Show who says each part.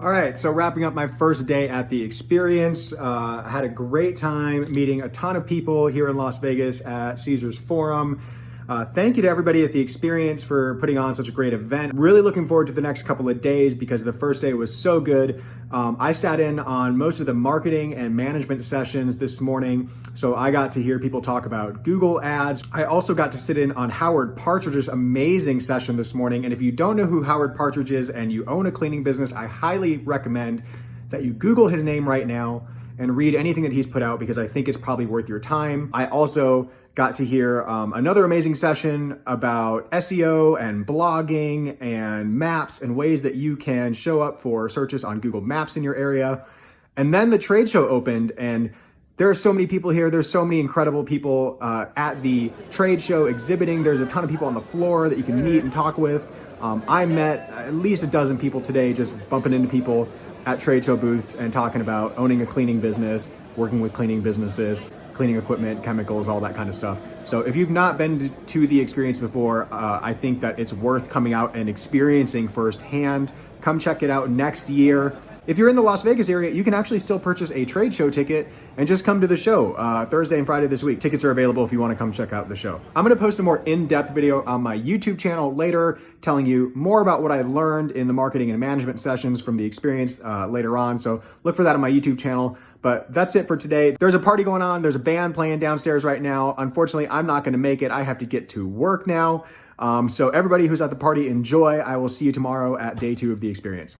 Speaker 1: All right, so wrapping up my first day at the experience. I had a great time meeting a ton of people here in Las Vegas at Caesars Forum. Thank you to everybody at the experience for putting on such a great event. Really looking forward to the next couple of days because the first day was so good. I sat in on most of the marketing and management sessions this morning, so I got to hear people talk about Google ads. I also got to sit in on Howard Partridge's amazing session this morning. And if you don't know who Howard Partridge is and you own a cleaning business, I highly recommend that you Google his name right now and read anything that he's put out because I think it's probably worth your time. I also got to hear another amazing session about SEO and blogging and maps and ways that you can show up for searches on Google Maps in your area. And then the trade show opened and there are so many people here. There's so many incredible people at the trade show exhibiting. There's a ton of people on the floor that you can meet and talk with. I met at least a dozen people today just bumping into people at trade show booths and talking about owning a cleaning business, working with cleaning businesses, cleaning equipment, chemicals, all that kind of stuff. So if you've not been to the experience before, I think that it's worth coming out and experiencing firsthand. Come check it out next year. If you're in the Las Vegas area, you can actually still purchase a trade show ticket and just come to the show Thursday and Friday this week. Tickets are available if you want to come check out the show. I'm going to post a more in-depth video on my YouTube channel later, telling you more about what I learned in the marketing and management sessions from the experience later on. So look for that on my YouTube channel. But that's it for today. There's a party going on. There's a band playing downstairs right now. Unfortunately, I'm not going to make it. I have to get to work now. So everybody who's at the party, enjoy. I will see you tomorrow at day 2 of the experience.